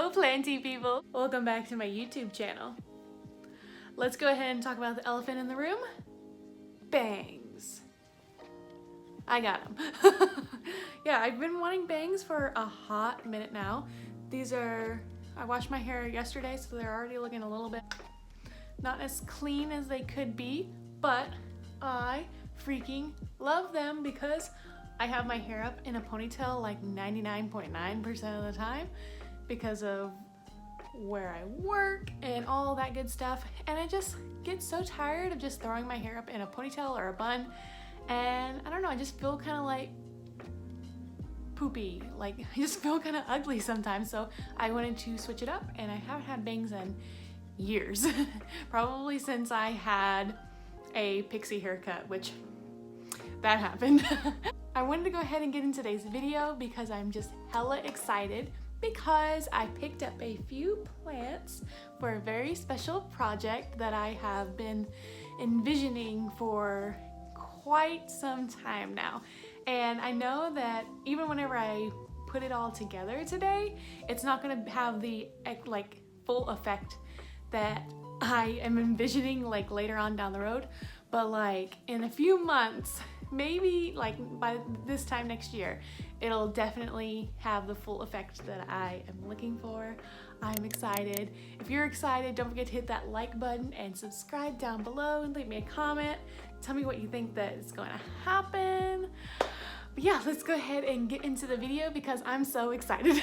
Hello planty people! Welcome back to my YouTube channel. Let's go ahead and talk about the elephant in the room. Bangs. I got them. Yeah, I've been wanting bangs for a hot minute now. These are, I washed my hair yesterday, so they're already looking a little bit not as clean as they could be, but I freaking love them because I have my hair up in a ponytail like 99.9% of the time because of where I work and all that good stuff, and I just get so tired of just throwing my hair up in a ponytail or a bun, and I don't know, I just feel kind of like poopy, like I just feel kind of ugly sometimes, so I wanted to switch it up, and I haven't had bangs in years. Probably since I had a pixie haircut, which that happened. I wanted to go ahead and get in today's video because I'm just hella excited because I picked up a few plants for a very special project that I have been envisioning for quite some time now. And I know that even whenever I put it all together today, it's not gonna have the like full effect that I am envisioning like later on down the road, but like in a few months, maybe like by this time next year, it'll definitely have the full effect that I am looking for. I'm excited. If you're excited, don't forget to hit that like button and subscribe down below and leave me a comment. Tell me what you think that is going to happen. But yeah, let's go ahead and get into the video because I'm so excited.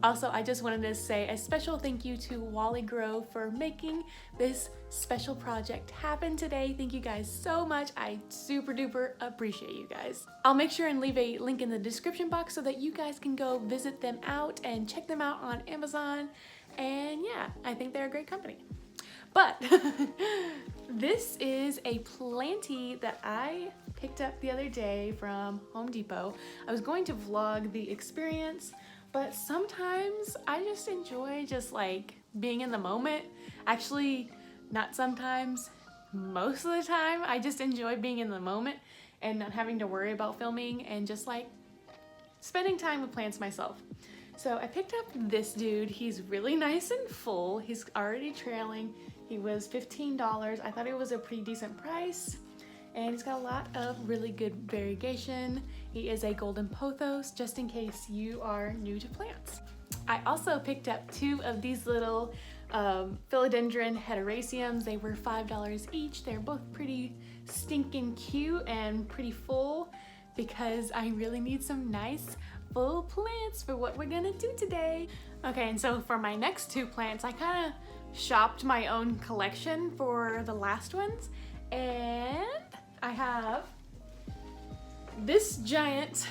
Also, I just wanted to say a special thank you to Wallygro for making this special project happen today. Thank you guys so much. I super duper appreciate you guys. I'll make sure and leave a link in the description box so that you guys can go visit them out and check them out on Amazon. And yeah, I think they're a great company. But this is a planty that I picked up the other day from Home Depot. I was going to vlog the experience, but sometimes I just enjoy just like being in the moment. Actually, not sometimes, most of the time, I just enjoy being in the moment and not having to worry about filming and just like spending time with plants myself. So I picked up this dude. He's really nice and full. He's already trailing. He was $15. I thought it was a pretty decent price. And he's got a lot of really good variegation. He is a golden pothos, just in case you are new to plants. I also picked up two of these little philodendron heteroraceums. They were $5 each. They're both pretty stinking cute and pretty full because I really need some nice full plants for what we're gonna do today. Okay, and so for my next two plants, I kind of shopped my own collection for the last ones, and I have this giant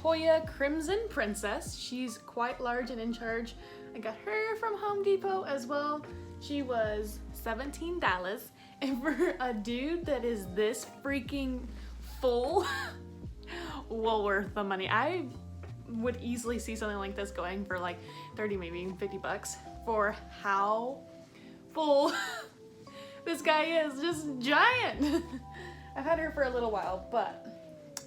Hoya Crimson Princess. She's quite large and in charge. I got her from Home Depot as well. She was $17, and for a dude that is this freaking full, well worth the money. I would easily see something like this going for like 30, maybe 50 bucks for how full this guy is. Just giant. I've had her for a little while, but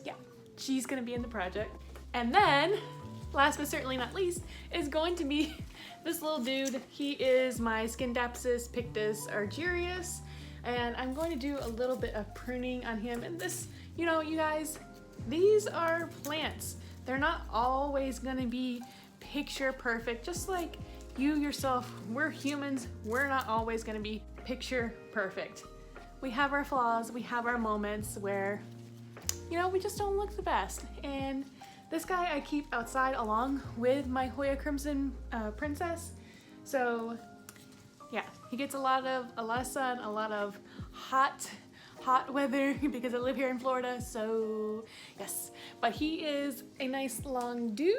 yeah, she's gonna be in the project. And then, last but certainly not least, is going to be this little dude. He is my Scindapsus pictus argyrius, and I'm going to do a little bit of pruning on him. And this, you know, you guys, these are plants. They're not always gonna be picture perfect, just like you yourself. We're humans, we're not always gonna be picture perfect. We have our flaws, we have our moments where, you know, we just don't look the best. And this guy I keep outside along with my Hoya Crimson Princess. So yeah, he gets a lot of sun, a lot of hot weather because I live here in Florida, so yes. But he is a nice long dude,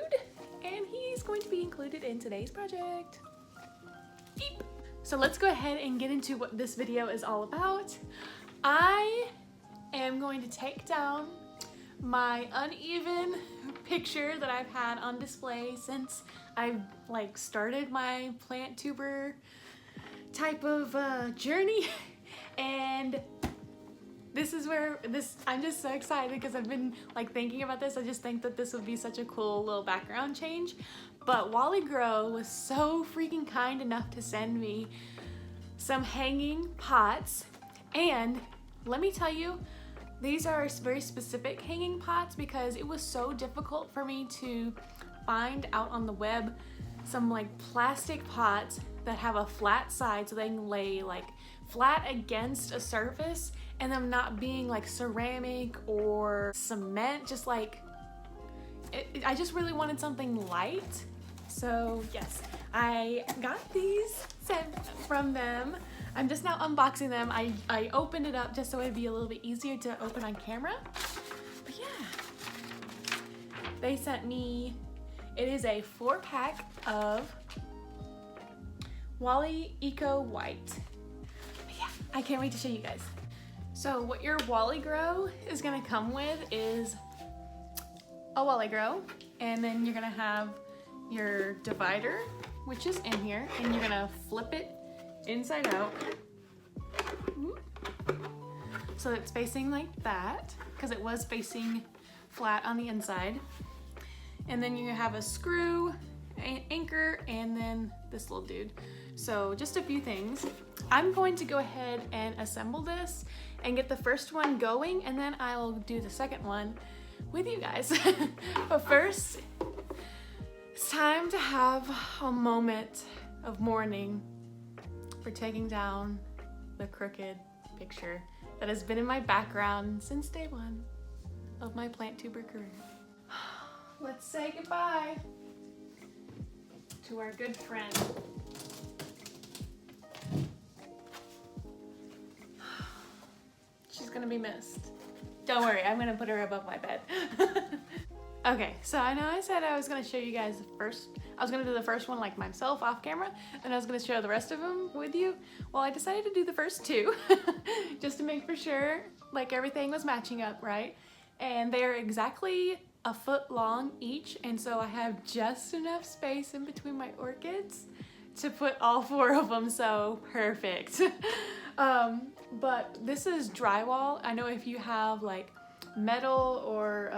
and he's going to be included in today's project. Beep. So let's go ahead and get into what this video is all about. I am going to take down my uneven picture that I've had on display since I've like started my plant tuber type of journey, and this is where I'm just so excited because I've been like thinking about this. I just think that this would be such a cool little background change. But Wallygro was so freaking kind enough to send me some hanging pots. And let me tell you, these are very specific hanging pots because it was so difficult for me to find out on the web some like plastic pots that have a flat side so they can lay like flat against a surface and them not being like ceramic or cement, just like I just really wanted something light. So yes, I got these sent from them. I'm just now unboxing them. I opened it up just so it'd be a little bit easier to open on camera. But yeah, they sent me, it is a 4-pack of Wally Eco White. But yeah, I can't wait to show you guys. So what your Wallygro is gonna come with is a Wallygro, and then you're gonna have your divider, which is in here, and you're gonna flip it inside out so it's facing like that because it was facing flat on the inside. And then you have a screw, an anchor, and then this little dude. So just a few things. I'm going to go ahead and assemble this and get the first one going, and then I'll do the second one with you guys. But first, it's time to have a moment of mourning for taking down the crooked picture that has been in my background since day one of my plant tuber career. Let's say goodbye to our good friend. She's gonna be missed. Don't worry, I'm gonna put her above my bed. Okay, so I know I said I was gonna show you guys the first, I was gonna do the first one like myself off camera, and I was gonna show the rest of them with you. Well, I decided to do the first two, just to make for sure like everything was matching up, right? And they're exactly a foot long each, and so I have just enough space in between my orchids to put all 4 of them, so perfect. But this is drywall. I know if you have like metal or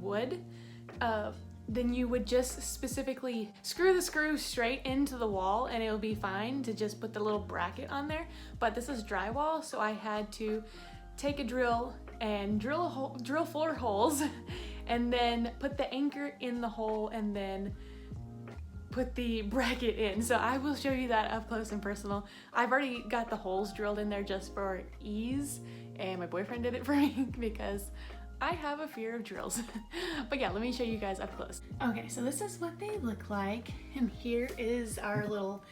wood, then you would just specifically screw the screw straight into the wall and it'll be fine to just put the little bracket on there. But this is drywall, so I had to take a drill and drill 4 holes and then put the anchor in the hole and then put the bracket in. So I will show you that up close and personal. I've already got the holes drilled in there just for ease, and my boyfriend did it for me because I have a fear of drills. But yeah, let me show you guys up close. Okay, so this is what they look like, and here is our little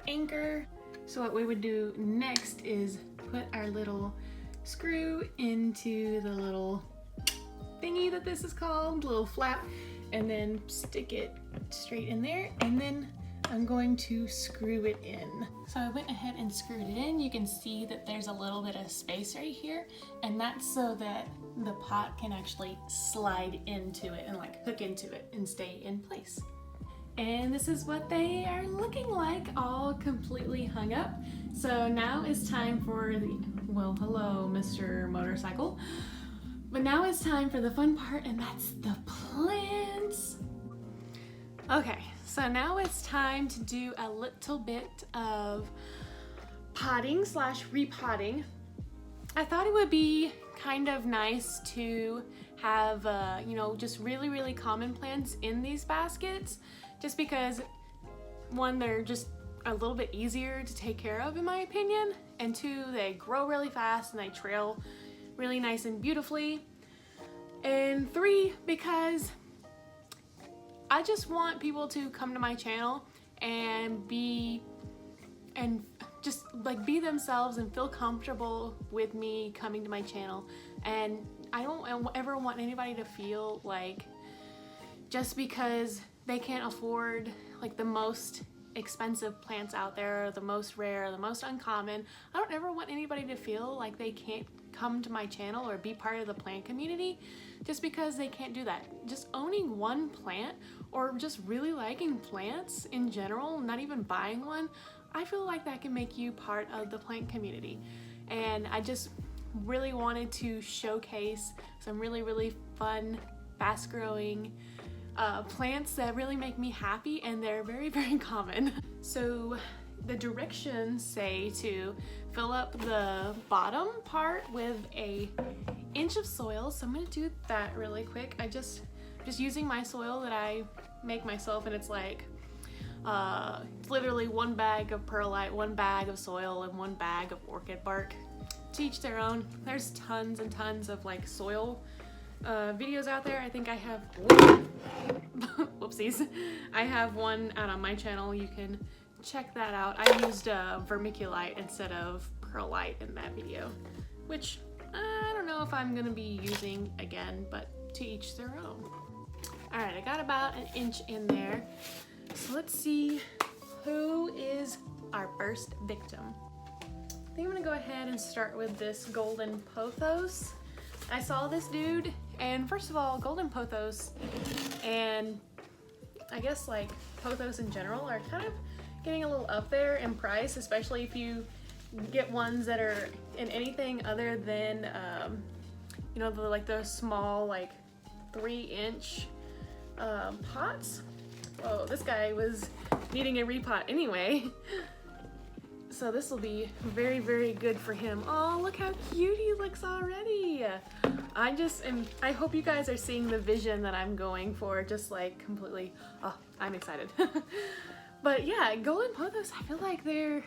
anchor. So what we would do next is put our little screw into the little thingy that this is called, little flap, and then stick it straight in there, and then I'm going to screw it in. So I went ahead and screwed it in. You can see that there's a little bit of space right here, and that's so that the pot can actually slide into it and like hook into it and stay in place. And this is what they are looking like, all completely hung up. So now it's time for the, well, hello, Mr. Motorcycle. But now it's time for the fun part, and that's the plants. Okay, so now it's time to do a little bit of potting / repotting. I thought it would be kind of nice to have, you know, just really common plants in these baskets, just because, one, they're just a little bit easier to take care of in my opinion, and 2, they grow really fast and they trail really nice and beautifully, and 3, because I just want people to come to my channel and just like be themselves and feel comfortable with me coming to my channel. And I don't ever want anybody to feel like just because they can't afford like the most expensive plants out there, the most rare, the most uncommon, I don't ever want anybody to feel like they can't come to my channel or be part of the plant community just because they can't do that. Just owning one plant or just really liking plants in general, not even buying one, I feel like that can make you part of the plant community. And I just really wanted to showcase some really fun, fast growing plants that really make me happy, and they're very, very common. So the directions say to fill up the bottom part with an inch of soil. So I'm gonna do that really quick. Just using my soil that I make myself, and it's like it's literally 1 bag of perlite, 1 bag of soil, and 1 bag of orchid bark. To each their own. There's tons and tons of like soil videos out there. I think I have whoopsies. I have one out on my channel. You can check that out. I used vermiculite instead of perlite in that video, which I don't know if I'm gonna be using again, but to each their own. All right, I got about an inch in there. So let's see who is our first victim. I think I'm gonna go ahead and start with this golden pothos. I saw this dude, and first of all, golden pothos and I guess like pothos in general are kind of getting a little up there in price, especially if you get ones that are in anything other than you know, like those small like 3-inch pots. Oh, this guy was needing a repot anyway. So this will be very, very good for him. Oh, look how cute he looks already. I hope you guys are seeing the vision that I'm going for, just like completely, oh, I'm excited. But yeah, golden pothos, I feel like they're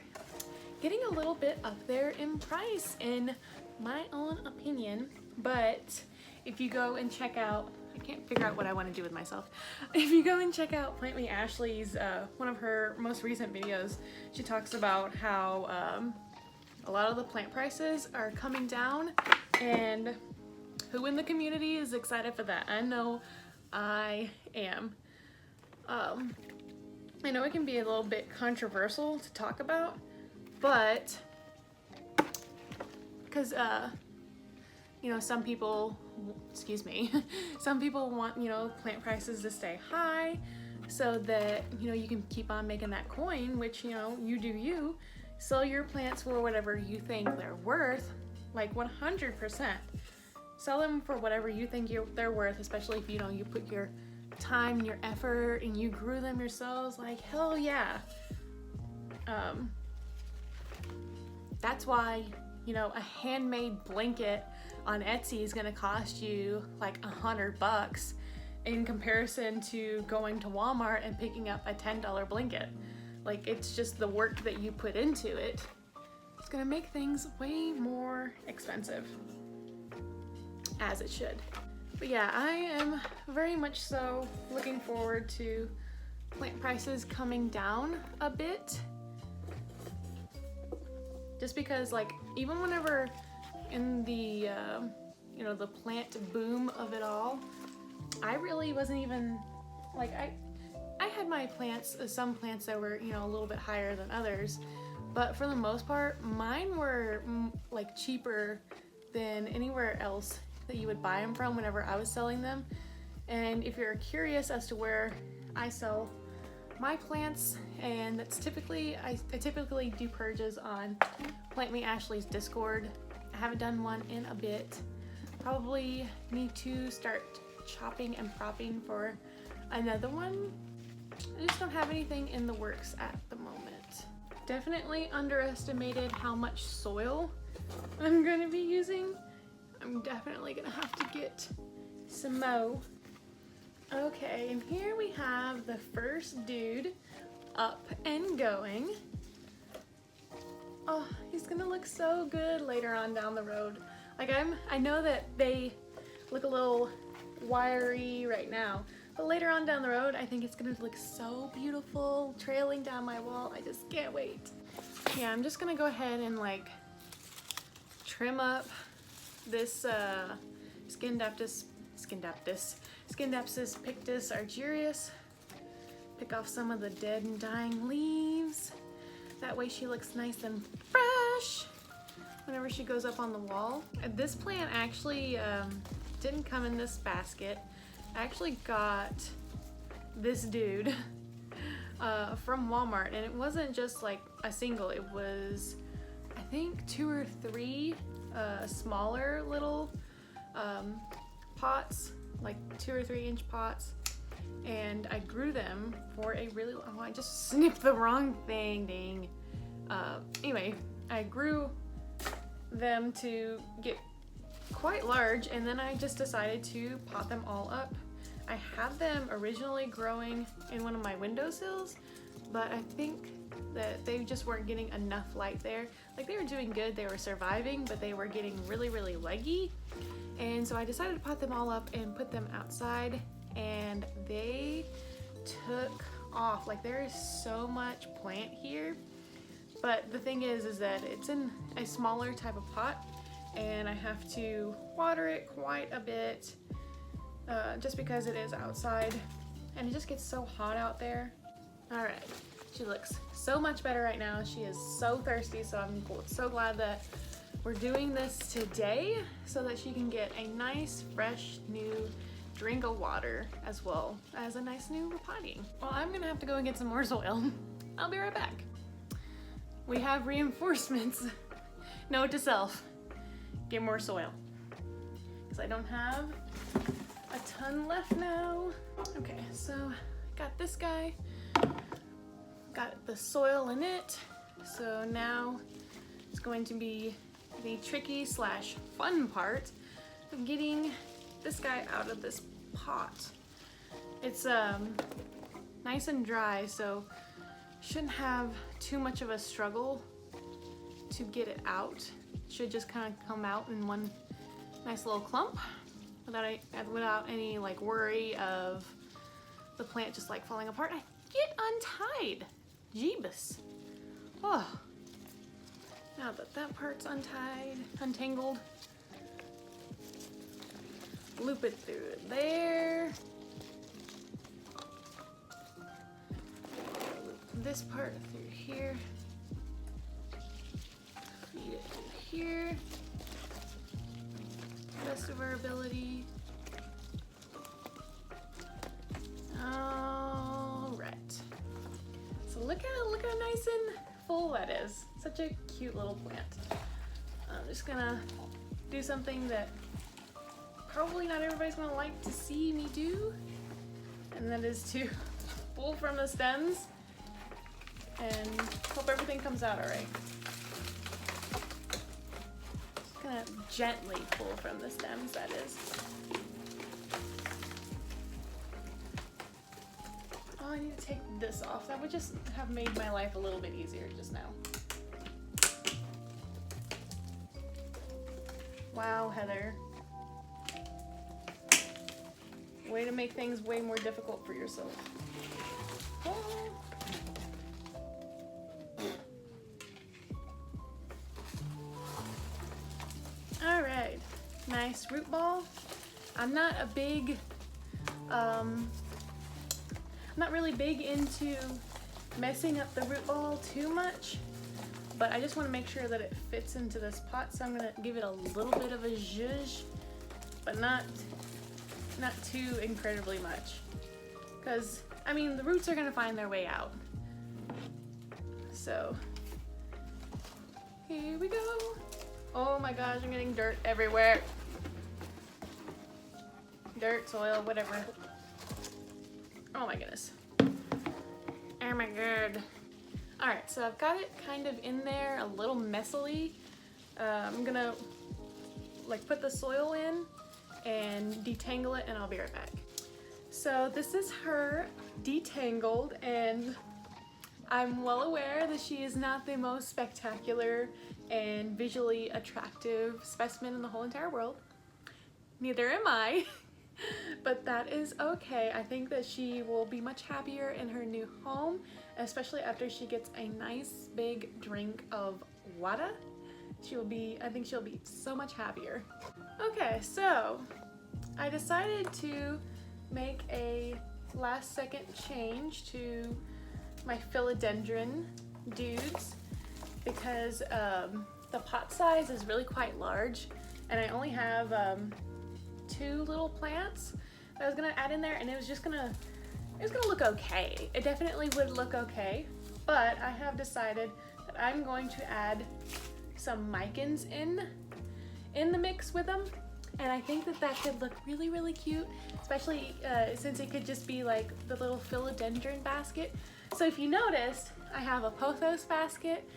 getting a little bit up there in price in my own opinion. But if you go and check out, I can't figure out what I want to do with myself. If you go and check out Plant Me Ashley's, one of her most recent videos, she talks about how a lot of the plant prices are coming down, and who in the community is excited for that? I know I am. I know it can be a little bit controversial to talk about, but because you know, some people, excuse me, some people want, you know, plant prices to stay high so that, you know, you can keep on making that coin, which, you know, you do you. Sell your plants for whatever you think they're worth, like 100%. Sell them for whatever you think they're worth, especially if, you know, you put your time and your effort and you grew them yourselves, like, hell yeah. That's why, you know, a handmade blanket on Etsy is gonna cost you like $100 in comparison to going to Walmart and picking up a $10 blanket. Like, it's just the work that you put into it. It's gonna make things way more expensive, as it should. But yeah, I am very much so looking forward to plant prices coming down a bit. Just because, like, even whenever in the, you know, the plant boom of it all, I really wasn't even, like, I had my plants, some plants that were, you know, a little bit higher than others, but for the most part, mine were like cheaper than anywhere else that you would buy them from whenever I was selling them. And if you're curious as to where I sell my plants, and that's typically, I typically do purges on Plant Me Ashley's Discord. I haven't done one in a bit. Probably need to start chopping and propping for another one. I just don't have anything in the works at the moment. Definitely underestimated how much soil I'm gonna be using. I'm definitely gonna have to get some more. Okay, and here we have the first dude up and going. Oh, he's gonna look so good later on down the road. Like, I know that they look a little wiry right now, but later on down the road, I think it's gonna look so beautiful trailing down my wall. I just can't wait. Yeah, I'm just gonna go ahead and like trim up this Scindapsus pictus argyrius. Pick off some of the dead and dying leaves. That way she looks nice and fresh whenever she goes up on the wall. This plant actually didn't come in this basket. I actually got this dude from Walmart, and it wasn't just like a single, it was I think 2 or 3 smaller little pots, like 2 or 3 inch pots. and I grew them for a really long, oh, I just snipped the wrong thing, dang. Anyway, I grew them to get quite large, and then I just decided to pot them all up. I had them originally growing in one of my windowsills, but I think that they just weren't getting enough light there. Like, they were doing good, they were surviving, but they were getting really, really leggy. And so I decided to pot them all up and put them outside, and they took off. Like, there is so much plant here, but the thing is that it's in a smaller type of pot, and I have to water it quite a bit just because it is outside and it just gets so hot out there. All right, she looks so much better right now. She is so thirsty, so I'm so glad that we're doing this today so that she can get a nice, fresh, new drink of water as well as a nice new repotting. Well, I'm gonna have to go and get some more soil. I'll be right back. We have reinforcements. Note to self, get more soil. Because I don't have a ton left now. Okay, so got this guy, got the soil in it. So now it's going to be the tricky slash fun part of getting this guy out of this pot. It's nice and dry, so shouldn't have too much of a struggle to get it out. Should just kind of come out in one nice little clump without any like worry of the plant just like falling apart. I get untied. Jeebus. Oh. Now that that part's untangled, loop it through there. Loop this part through here. Feed it through here. Best of our ability. All right. So look how nice and full that is. Such a cute little plant. I'm just gonna do something that probably not everybody's gonna like to see me do, and that is to pull from the stems and hope everything comes out all right. Just gonna gently pull from the stems, that is. Oh, I need to take this off. That would just have made my life a little bit easier just now. Wow, Heather. Way to make things way more difficult for yourself. Oh. All right, nice root ball. I'm not a big, I'm not really big into messing up the root ball too much, but I just want to make sure that it fits into this pot, so I'm gonna give it a little bit of a zhuzh, but not too incredibly much, because I mean the roots are gonna find their way out. So here we go. Oh my gosh, I'm getting dirt everywhere. Dirt, soil, whatever. Oh my goodness. Oh my god. Alright, so I've got it kind of in there a little messily. I'm gonna like put the soil in and detangle it, and I'll be right back. So this is her detangled, and I'm well aware that she is not the most spectacular and visually attractive specimen in the whole entire world. Neither am I, but that is okay. I think that she will be much happier in her new home, especially after she gets a nice big drink of water. I think she'll be so much happier. Okay, so I decided to make a last second change to my philodendron dudes because the pot size is really quite large, and I only have 2 little plants that I was gonna add in there, and it was gonna look okay. It definitely would look okay, but I have decided that I'm going to add some micans in the mix with them, And I think that that could look really, really cute, especially since it could just be like the little philodendron basket. So if you noticed, I have a pothos basket,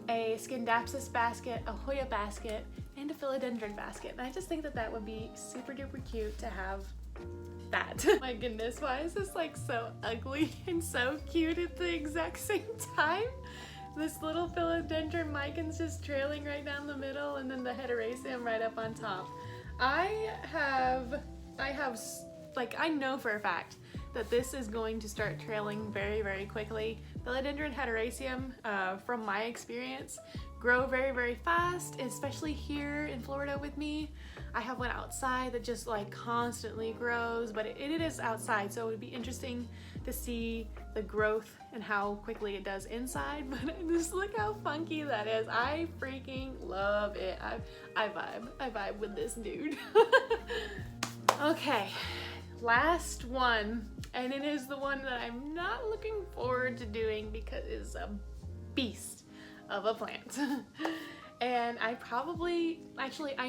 a scindapsus basket, a Hoya basket, and a philodendron basket. And I just think that that would be super duper cute to have that. My goodness, why is this like so ugly and so cute at the exact same time? This little philodendron micans just trailing right down the middle, and then the heteroecium right up on top. I know for a fact that this is going to start trailing very, very quickly. Philodendron heteroecium, from my experience, grow very, very fast, especially here in Florida with me. I have one outside that just like constantly grows, but it is outside, so it would be interesting to see the growth and how quickly it does inside. But just look how funky that is. I freaking love it. I vibe with this dude. Okay, last one, and it is the one that I'm not looking forward to doing because it's a beast of a plant. And I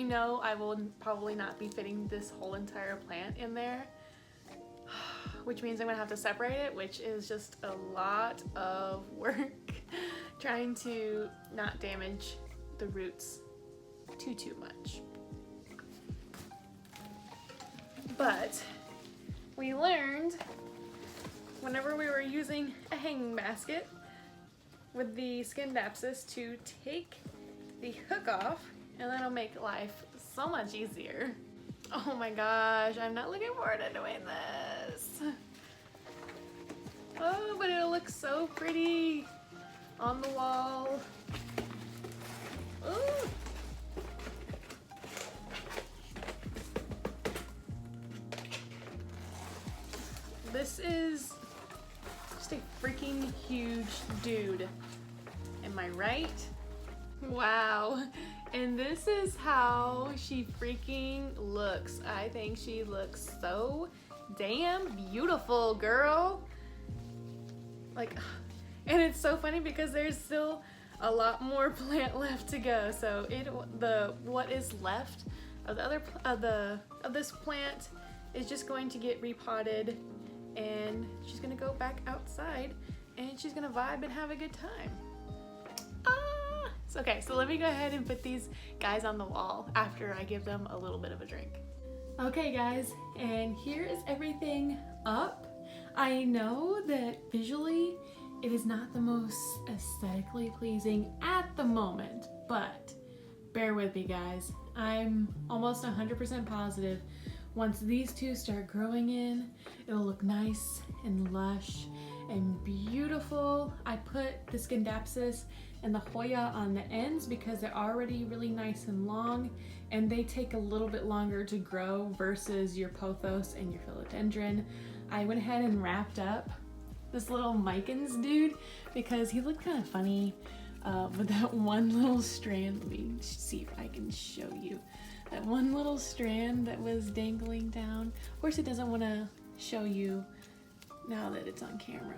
know I will probably not be fitting this whole entire plant in there, which means I'm gonna have to separate it, which is just a lot of work trying to not damage the roots too much. But we learned whenever we were using a hanging basket with the scindapsus to take the hook off, and that'll make life so much easier. Oh my gosh, I'm not looking forward to doing this. Oh, but it'll look so pretty on the wall. Ooh. This is just a freaking huge dude. Am I right? Wow. And this is how she freaking looks. I think she looks so damn beautiful, girl. Like, and it's so funny because there's still a lot more plant left to go. So what is left of this plant is just going to get repotted, and she's gonna go back outside and she's gonna vibe and have a good time. Okay, so let me go ahead and put these guys on the wall after I give them a little bit of a drink. Okay guys, and here is everything up. I know that visually it is not the most aesthetically pleasing at the moment, but bear with me guys. I'm almost 100% positive once these two start growing in, it'll look nice and lush and beautiful. I put the scindapsus and the Hoya on the ends because they're already really nice and long, and they take a little bit longer to grow versus your pothos and your philodendron. I went ahead and wrapped up this little micans dude because he looked kind of funny with that one little strand. Let me see if I can show you. That one little strand that was dangling down. Of course it doesn't want to show you now that it's on camera.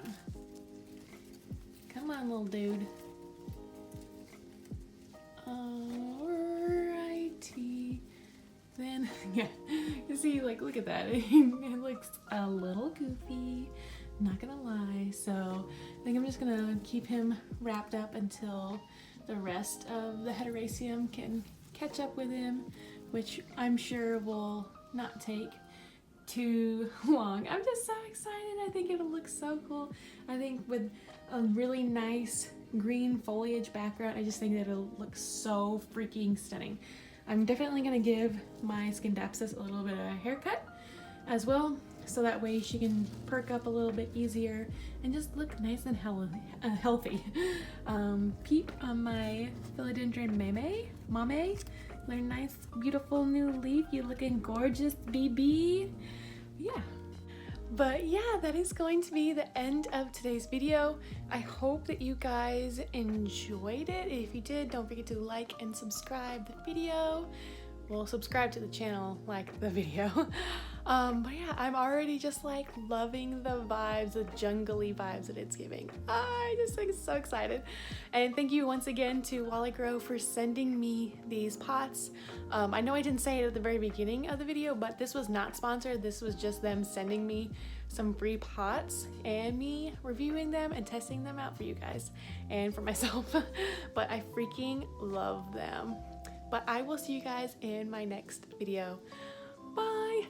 Come on, little dude. Alrighty. Then, yeah, you see, like, look at that. It looks a little goofy, not gonna lie. So I think I'm just gonna keep him wrapped up until the rest of the heteroecium can catch up with him, which I'm sure will not take too long. I'm just so excited. I think it'll look so cool. I think with a really nice green foliage background, I just think that it'll look so freaking stunning. I'm definitely gonna give my scindapsus a little bit of a haircut as well, so that way she can perk up a little bit easier and just look nice and healthy. Peep on my philodendron mame. Their nice, beautiful new leaf. You're looking gorgeous, BB. Yeah. But yeah, that is going to be the end of today's video. I hope that you guys enjoyed it. If you did, don't forget to like and subscribe the video. Well, subscribe to the channel, like the video. But yeah, I'm already just like loving the vibes, the jungly vibes that it's giving. I just am so excited. And thank you once again to Wallygro for sending me these pots. I know I didn't say it at the very beginning of the video, but this was not sponsored. This was just them sending me some free pots and me reviewing them and testing them out for you guys and for myself. But I freaking love them. But I will see you guys in my next video. Bye!